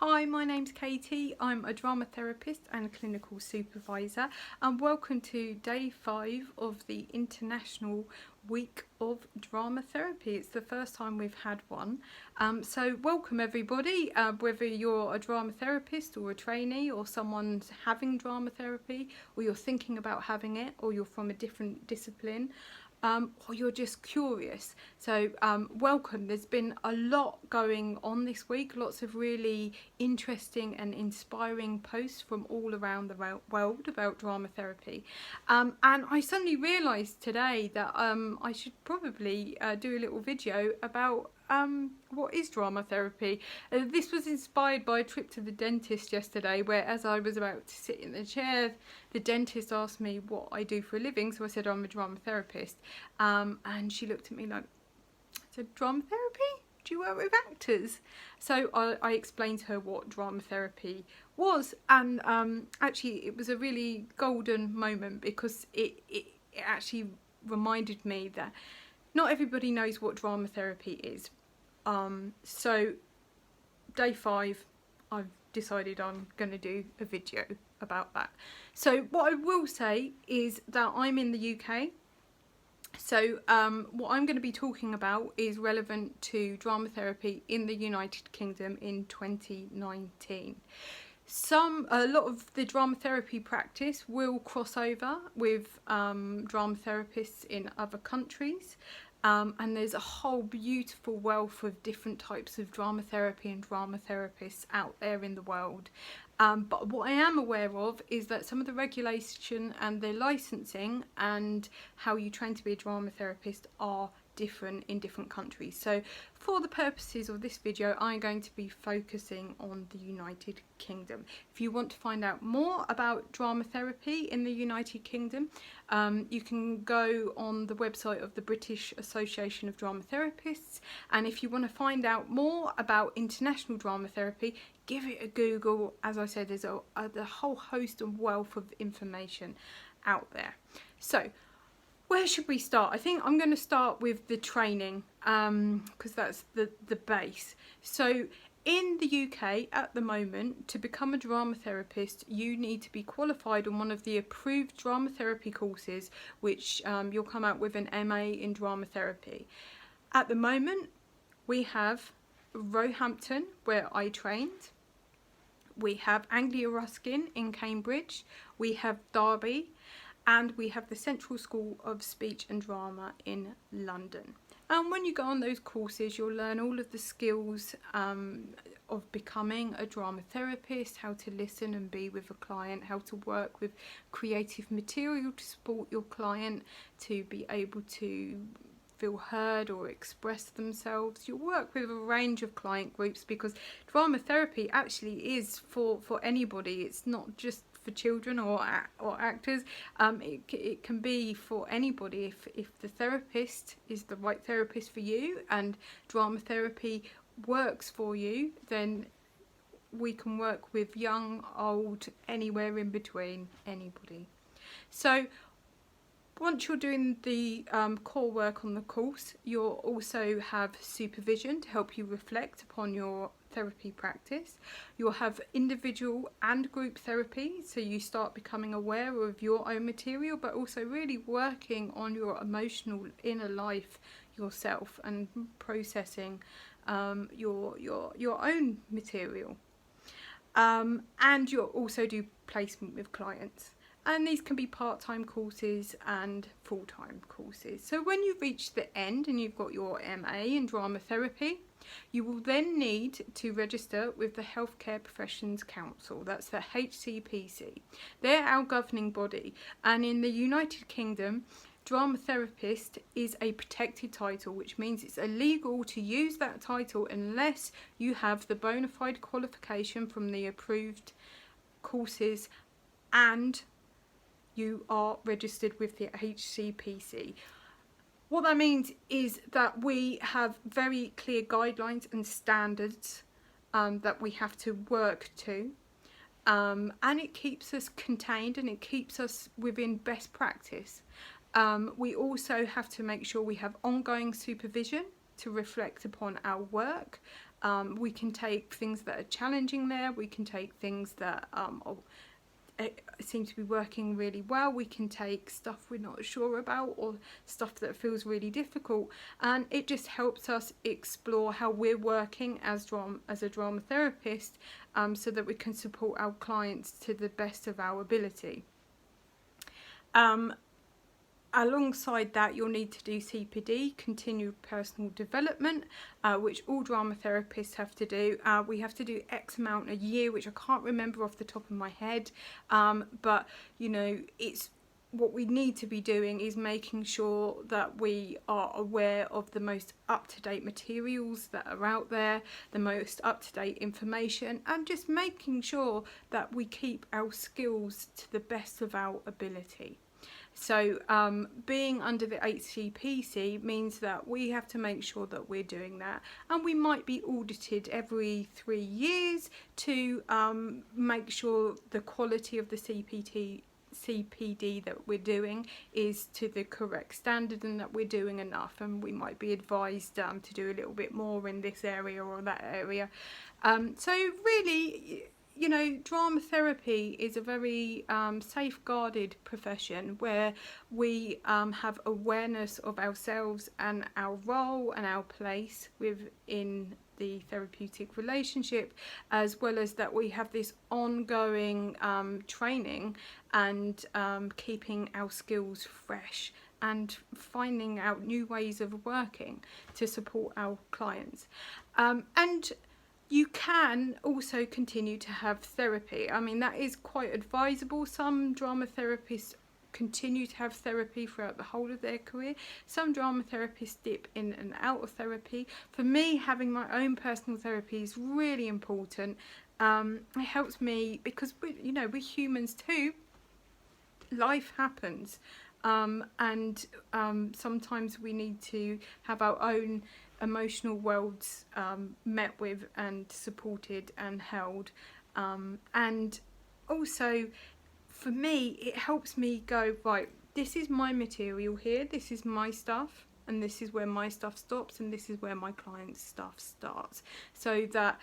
Hi, my name's Katie. I'm a drama therapist and clinical supervisor, and welcome to day 5 of the International Week of Drama Therapy. It's the first time we've had one. So welcome everybody, whether you're a drama therapist or a trainee or someone's having drama therapy, or you're thinking about having it, or you're from a different discipline. Or you're just curious. So welcome. There's been a lot going on this week, lots of really interesting and inspiring posts from all around the world about drama therapy. And I suddenly realised today that I should probably do a little video about what is drama therapy. This was inspired by a trip to the dentist yesterday, where as I was about to sit in the chair, the dentist asked me what I do for a living. So I said I'm a drama therapist, and she looked at me like, so drama therapy? Do you work with actors? So I explained to her what drama therapy was, and actually it was a really golden moment, because it actually reminded me that not everybody knows what drama therapy is. So day 5, I've decided I'm going to do a video about that. So what I will say is that I'm in the UK. So what I'm going to be talking about is relevant to drama therapy in the United Kingdom in 2019. A lot of the drama therapy practice will cross over with drama therapists in other countries. And there's a whole beautiful wealth of different types of drama therapy and drama therapists out there in the world. But what I am aware of is that some of the regulation and the licensing and how you train to be a drama therapist are different in different countries. So for the purposes of this video, I'm going to be focusing on the United Kingdom. If you want to find out more about drama therapy in the United Kingdom, you can go on the website of the British Association of Drama Therapists, and if you want to find out more about international drama therapy, give it a Google. As I said, there's a whole host and wealth of information out there. So where should we start? I think I'm going to start with the training, because that's the base. So in the UK at the moment, to become a drama therapist, you need to be qualified on one of the approved drama therapy courses, which you'll come out with an MA in drama therapy. At the moment, we have Roehampton, where I trained. We have Anglia Ruskin in Cambridge. We have Derby. And we have the Central School of Speech and Drama in London. And when you go on those courses, you'll learn all of the skills of becoming a drama therapist, how to listen and be with a client, how to work with creative material to support your client, to be able to feel heard or express themselves. You'll work with a range of client groups, because drama therapy actually is for anybody. It's not just for children or actors. It can be for anybody. If the therapist is the right therapist for you and drama therapy works for you, then we can work with young, old, anywhere in between, anybody. So once you're doing the core work on the course, you'll also have supervision to help you reflect upon your therapy practice. You'll have individual and group therapy, so you start becoming aware of your own material, but also really working on your emotional inner life yourself and processing your own material. And you'll also do placement with clients. And these can be part-time courses and full-time courses. So when you reach the end and you've got your MA in drama therapy, you will then need to register with the Healthcare Professions Council. That's the HCPC. They're our governing body. And in the United Kingdom, drama therapist is a protected title, which means it's illegal to use that title unless you have the bona fide qualification from the approved courses and you are registered with the HCPC. What that means is that we have very clear guidelines and standards that we have to work to, and it keeps us contained and it keeps us within best practice. We also have to make sure we have ongoing supervision to reflect upon our work, We can take things that are challenging there. We can take things that seem to be working really well. We can take stuff we're not sure about, or stuff that feels really difficult, and it just helps us explore how we're working as a drama therapist, so that we can support our clients to the best of our ability. Alongside that, you'll need to do CPD, continued personal development, which all drama therapists have to do. We have to do X amount a year, which I can't remember off the top of my head, but you know, it's what we need to be doing is making sure that we are aware of the most up-to-date materials that are out there, the most up-to-date information, and just making sure that we keep our skills to the best of our ability. So being under the HCPC means that we have to make sure that we're doing that, and we might be audited every 3 years to make sure the quality of the CPD that we're doing is to the correct standard and that we're doing enough, and we might be advised to do a little bit more in this area or that area. So really, you know, drama therapy is a very safeguarded profession where we have awareness of ourselves and our role and our place within the therapeutic relationship, as well as that we have this ongoing training and keeping our skills fresh and finding out new ways of working to support our clients. And you can also continue to have therapy. I mean, that is quite advisable. Some drama therapists continue to have therapy throughout the whole of their career. Some drama therapists dip in and out of therapy. For me, having my own personal therapy is really important. It helps me because we're humans too. Life happens, and sometimes we need to have our own emotional worlds met with and supported and held, and also for me it helps me go, right, this is my material here, this is my stuff, and this is where my stuff stops, and this is where my client's stuff starts, so that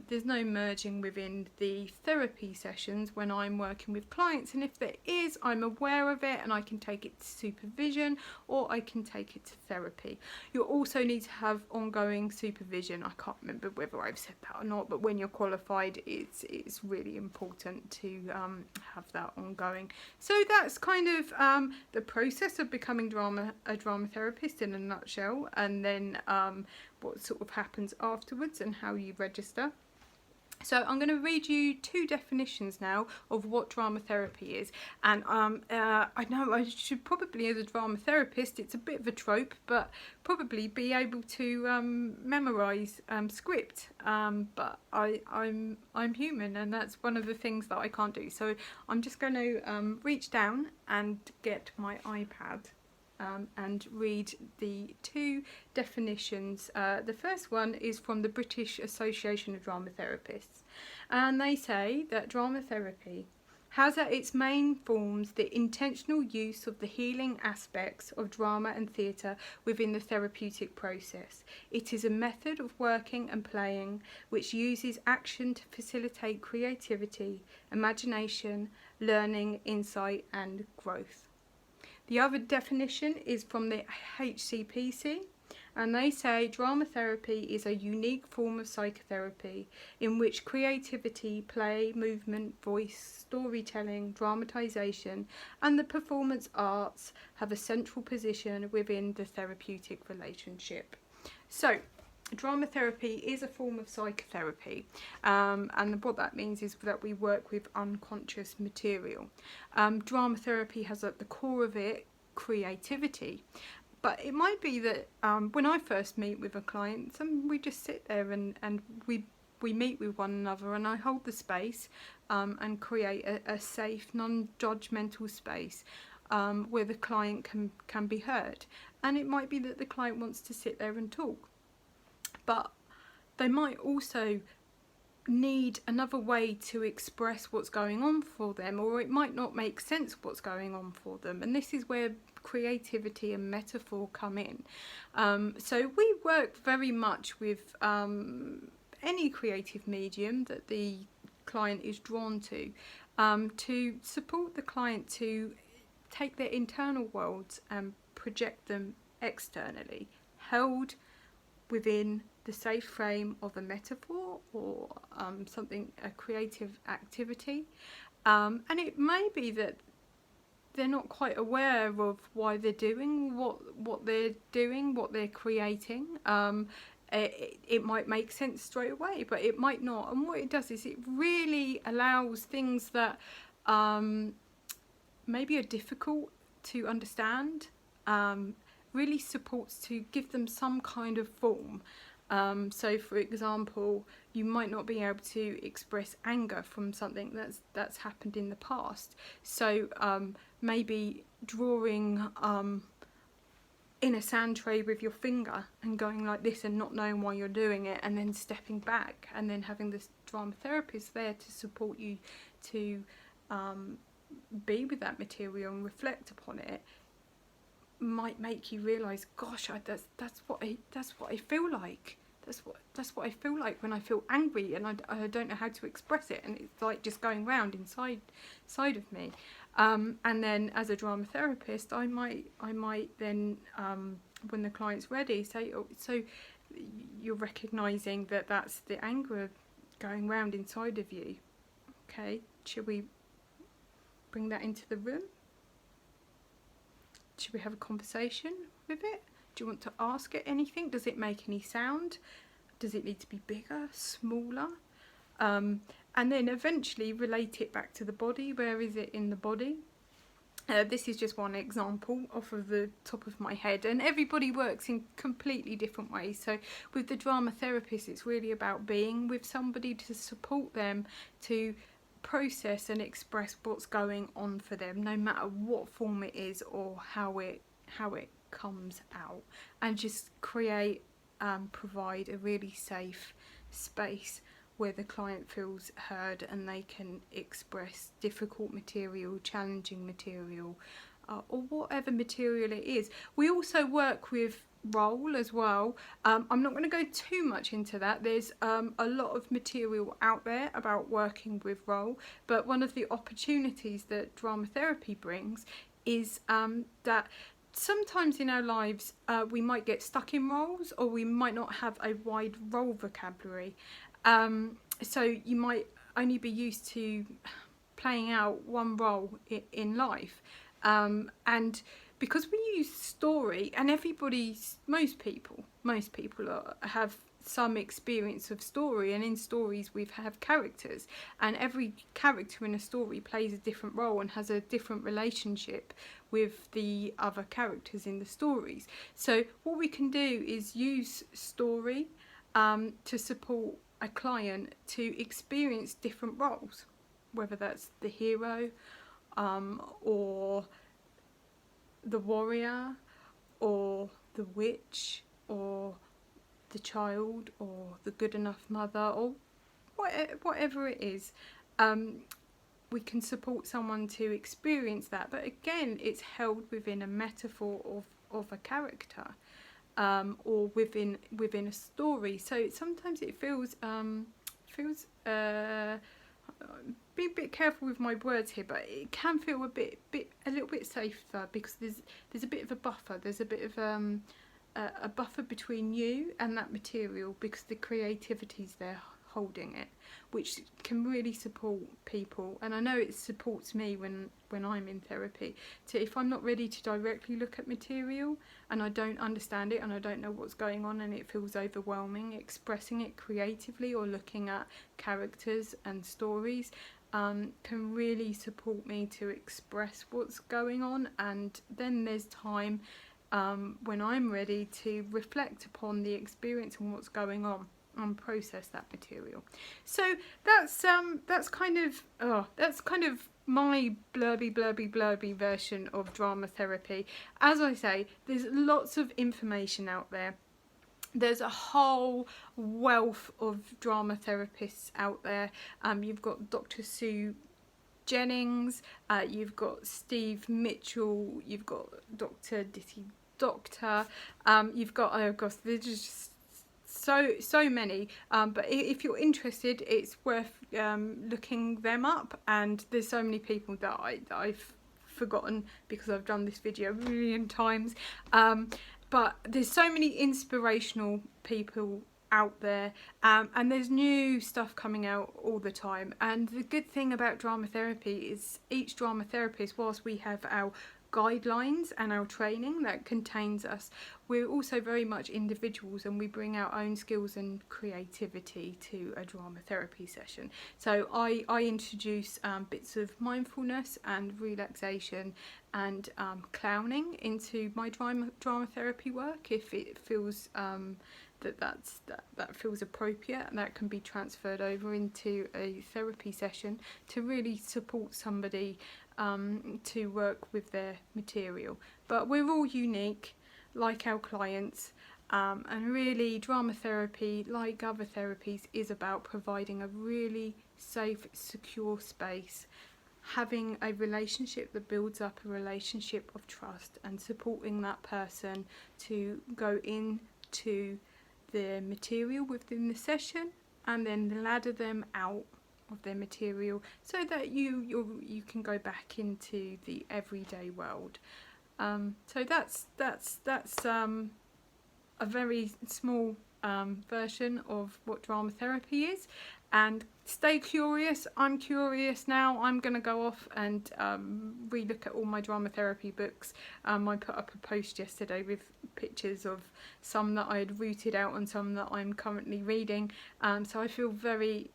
there's no merging within the therapy sessions when I'm working with clients. And if there is, I'm aware of it and I can take it to supervision or I can take it to therapy. You'll also need to have ongoing supervision. I can't remember whether I've said that or not, but when you're qualified, it's really important to have that ongoing. So that's kind of the process of becoming a drama therapist in a nutshell, and then what sort of happens afterwards and how you register. So I'm going to read you 2 definitions now of what drama therapy is. And I know I should probably, as a drama therapist, it's a bit of a trope, but probably be able to memorise script. But I'm human, and that's one of the things that I can't do. So I'm just going to reach down and get my iPad and read the 2 definitions. The first one is from the British Association of Drama Therapists, and they say that drama therapy has at its main forms the intentional use of the healing aspects of drama and theatre within the therapeutic process. It is a method of working and playing which uses action to facilitate creativity, imagination, learning, insight and growth. The other definition is from the HCPC, and they say drama therapy is a unique form of psychotherapy in which creativity, play, movement, voice, storytelling, dramatisation and the performance arts have a central position within the therapeutic relationship. So, drama therapy is a form of psychotherapy, and what that means is that we work with unconscious material. Drama therapy has at the core of it creativity, but it might be that when I first meet with a client, we just sit there and we meet with one another, and I hold the space and create a safe, non-judgmental space where the client can be heard. And it might be that the client wants to sit there and talk, but they might also need another way to express what's going on for them, or it might not make sense what's going on for them. And this is where creativity and metaphor come in. So we work very much with any creative medium that the client is drawn to support the client to take their internal worlds and project them externally, held within the safe frame of a metaphor or a creative activity. And it may be that they're not quite aware of why they're doing what they're creating. It might make sense straight away, but it might not. And what it does is it really allows things that maybe are difficult to understand, really supports to give them some kind of form. So for example, you might not be able to express anger from something that's happened in the past. So maybe drawing in a sand tray with your finger and going like this and not knowing why you're doing it, and then stepping back and then having this drama therapist there to support you to be with that material and reflect upon it, might make you realise, gosh, that's what I feel like. That's what I feel like when I feel angry, and I don't know how to express it, and it's like just going round inside of me. And then as a drama therapist, I might then when the client's ready say, oh, so you're recognising that that's the anger going round inside of you. Okay, should we bring that into the room? Should we have a conversation with it? Do you want to ask it anything? Does it make any sound? Does it need to be bigger, smaller? And then eventually relate it back to the body. Where is it in the body? This is just one example off of the top of my head, and everybody works in completely different ways. So with the drama therapist, it's really about being with somebody to support them to process and express what's going on for them, no matter what form it is or how it comes out, and just provide a really safe space where the client feels heard and they can express difficult material, challenging material, or whatever material it is. We also work with role as well. I'm not going to go too much into that. There's a lot of material out there about working with role, but one of the opportunities that drama therapy brings is that sometimes in our lives we might get stuck in roles, or we might not have a wide role vocabulary. So you might only be used to playing out one role in life, and because we use story, and most people have some experience of story, and in stories we have characters, and every character in a story plays a different role and has a different relationship with the other characters in the stories. So what we can do is use story to support a client to experience different roles, whether that's the hero or the warrior or the witch or the child or the good enough mother, or whatever it is. We can support someone to experience that, but again, it's held within a metaphor of a character, or within a story. So sometimes it feels be a bit careful with my words here, but it can feel a little bit safer, because there's a bit of a buffer. There's a bit of a buffer between you and that material, because the creativity's there holding it, which can really support people. And I know it supports me when I'm in therapy, to if I'm not ready to directly look at material and I don't understand it and I don't know what's going on and it feels overwhelming, expressing it creatively or looking at characters and stories can really support me to express what's going on. And then there's time when I'm ready to reflect upon the experience and what's going on and process that material. So that's kind of my blurby version of drama therapy. As I say, there's lots of information out there. There's a whole wealth of drama therapists out there. You've got Dr. Sue Jennings, you've got Steve Mitchell, you've got Dr. Ditty Doctor, you've got, oh gosh, there's just so many, but if you're interested, it's worth looking them up, and there's so many people that I've forgotten because I've done this video a million times, but there's so many inspirational people out there, and there's new stuff coming out all the time. And the good thing about drama therapy is each drama therapist, whilst we have our guidelines and our training that contains us, we're also very much individuals, and we bring our own skills and creativity to a drama therapy session. So I introduce bits of mindfulness and relaxation and clowning into my drama therapy work if it feels that feels appropriate, and that can be transferred over into a therapy session to really support somebody to work with their material. But we're all unique, like our clients, and really drama therapy, like other therapies, is about providing a really safe, secure space, having a relationship that builds up a relationship of trust, and supporting that person to go into the material within the session and then ladder them out of their material so that you can go back into the everyday world. So that's a very small version of what drama therapy is, and stay curious. I'm curious now. I'm going to go off and relook at all my drama therapy books. I put up a post yesterday with pictures of some that I had rooted out and some that I'm currently reading, so I feel very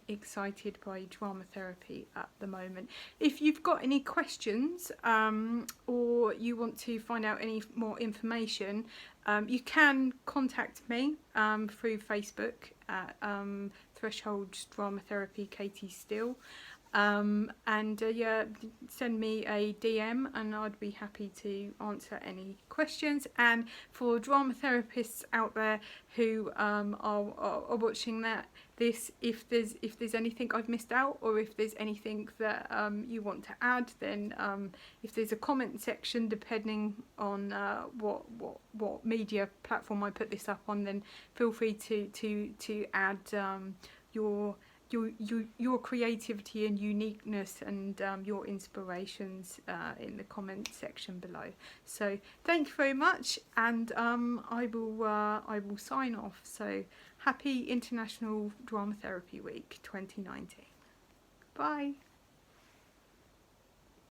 excited by drama therapy at the moment. If you've got any questions or you want to find out any more information, you can contact me through Facebook at Threshold Drama Therapy Katie Steele, and yeah, send me a DM and I'd be happy to answer any questions. And for drama therapists out there who are watching this, if there's anything I've missed out, or if there's anything that you want to add, then if there's a comment section, depending on what media platform I put this up on, then feel free to add your creativity and uniqueness and your inspirations in the comment section below. So thank you very much, and I will sign off. So happy International Dramatherapy Week 2019. Bye.